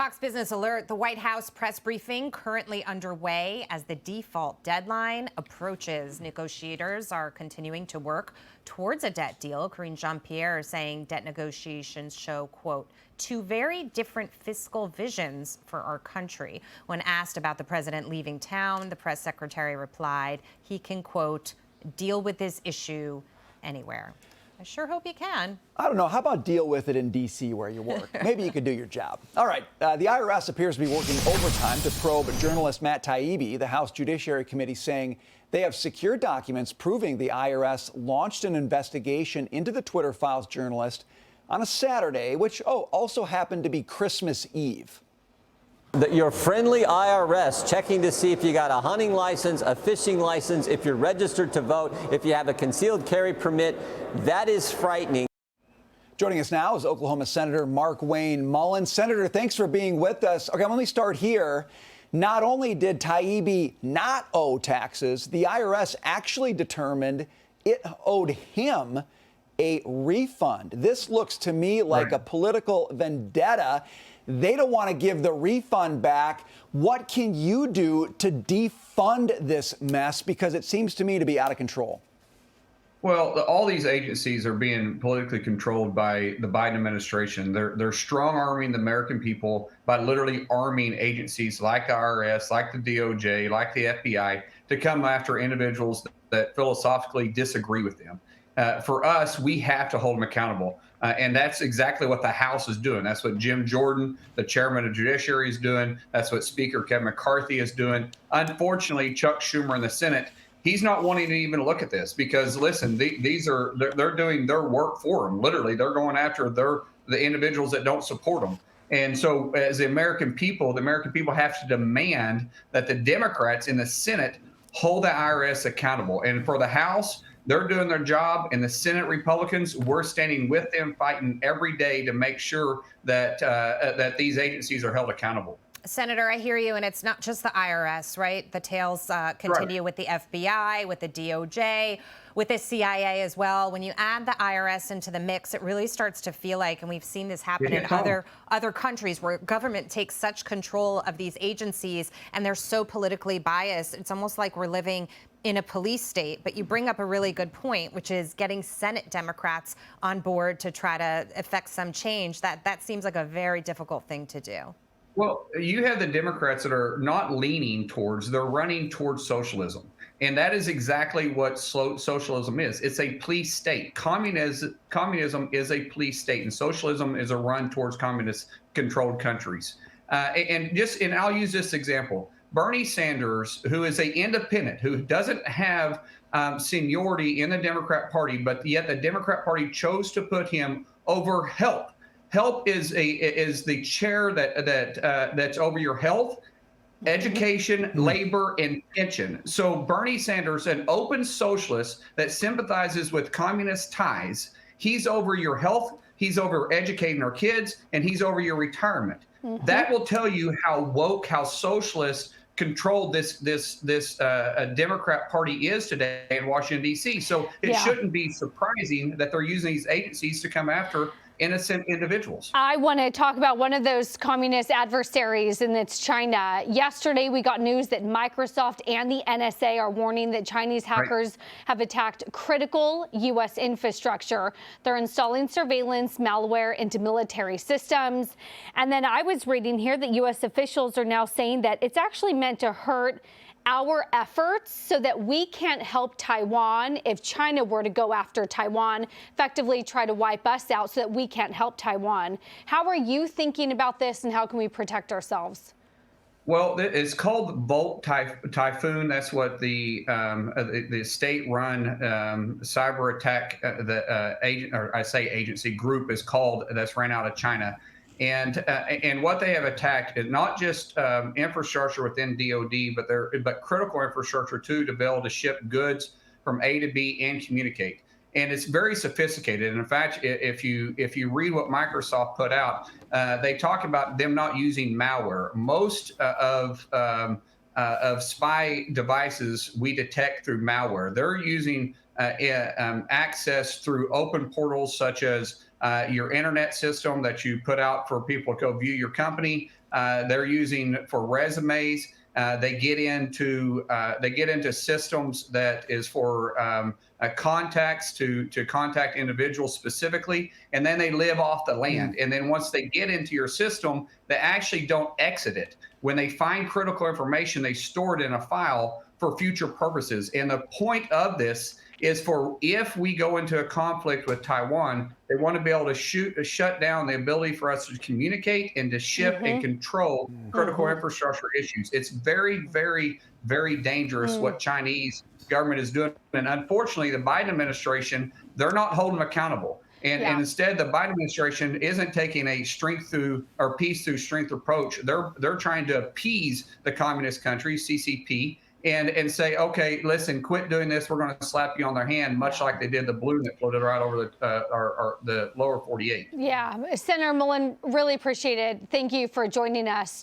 Fox Business Alert, the White House press briefing currently underway as the default deadline approaches. Negotiators are continuing to work towards a debt deal. Karine Jean-Pierre is saying debt negotiations show, quote, two very different fiscal visions for our country. When asked about the president leaving town, the press secretary replied he can, quote, deal with this issue anywhere. I sure hope you can. I don't know. How about deal with it in D.C. where you work? Maybe you could do your job. All right. The IRS appears to be working overtime to probe journalist Matt Taibbi. The House Judiciary Committee saying they have secured documents proving the IRS launched an investigation into the Twitter Files journalist on a Saturday, which, also happened to be Christmas Eve. Your friendly IRS checking to see if you got a hunting license, a fishing license, if you're registered to vote, if you have a concealed carry permit. That is frightening. Joining us now is Oklahoma Senator Markwayne Mullin. Senator, thanks for being with us. Okay, let me start here. Not only did Taibbi not owe taxes, the IRS actually determined it owed him a refund. This looks to me like a political vendetta. They don't want to give the refund back. What can you do to defund this mess? Because it seems to me to be out of control. Well, all these agencies are being politically controlled by the Biden administration. They're strong arming the American people by literally arming agencies like the IRS, like the DOJ, like the FBI to come after individuals that philosophically disagree with them. For us, we have to hold them accountable. And that's exactly what the House is doing. That's what Jim Jordan, the chairman of Judiciary, is doing. That's what Speaker Kevin McCarthy is doing. Unfortunately, Chuck Schumer in the Senate, he's not wanting to even look at this because, listen, they're doing their work for them. Literally, they're going after the individuals that don't support them. And so as the American people have to demand that the Democrats in the Senate hold the IRS accountable. And for the House, they're doing their job, and the Senate Republicans, we're standing with them, fighting every day to make sure that that these agencies are held accountable. Senator, I hear you, and it's not just the IRS, right? The tales continue with the FBI, with the DOJ, with the CIA as well. When you add the IRS into the mix, it really starts to feel like, and we've seen this happen in other countries where government takes such control of these agencies and they're so politically biased. It's almost like we're living in a police state. But you bring up a really good point, which is getting Senate Democrats on board to try to effect some change. That seems like a very difficult thing to do. Well, you have the Democrats that are not leaning towards, they're running towards socialism. And that is exactly what socialism is. It's a police state. Communism is a police state, and socialism is a run towards communist-controlled countries. And I'll use this example. Bernie Sanders, who is an independent, who doesn't have seniority in the Democrat Party, but yet the Democrat Party chose to put him over health. Health is the chair that's over your health, education, labor, and pension. So Bernie Sanders, an open socialist that sympathizes with communist ties, he's over your health, he's over educating our kids, and he's over your retirement. That will tell you how woke, how socialist controlled this Democrat Party is today in Washington, D.C. So it shouldn't be surprising that they're using these agencies to come after innocent individuals. I want to talk about one of those communist adversaries, and it's China. Yesterday, we got news that Microsoft and the NSA are warning that Chinese hackers have attacked critical U.S. infrastructure. They're installing surveillance malware into military systems. And then I was reading here that U.S. officials are now saying that it's actually meant to hurt our efforts so that we can't help Taiwan if China were to go after Taiwan, effectively try to wipe us out so that we can't help Taiwan. How are you thinking about this, and how can we protect ourselves? Well, it's called Volt Typhoon. That's what the state-run cyber attack agency group is called. That's ran out of China. And what they have attacked is not just infrastructure within DoD, but critical infrastructure too, to be able to ship goods from A to B and communicate. And it's very sophisticated. And in fact, if you read what Microsoft put out, they talk about them not using malware. Most of spy devices we detect through malware. They're using access through open portals such as your internet system that you put out for people to go view your company. They're using for resumes. They get into systems that is for contacts to contact individuals specifically, and then they live off the land. And then once they get into your system, they actually don't exit it. When they find critical information, they store it in a file for future purposes. And the point of this is for if we go into a conflict with Taiwan, they want to be able to shut down the ability for us to communicate and to ship and control critical infrastructure issues. It's very, very, very dangerous what Chinese government is doing. And unfortunately, the Biden administration, they're not holding them accountable. And instead, the Biden administration isn't taking a strength through or peace through strength approach. They're trying to appease the communist countries, CCP, and say, okay, listen, quit doing this. We're going to slap you on their hand, much like they did the balloon that floated right over the lower 48. Yeah, Senator Mullin, really appreciate it. Thank you for joining us.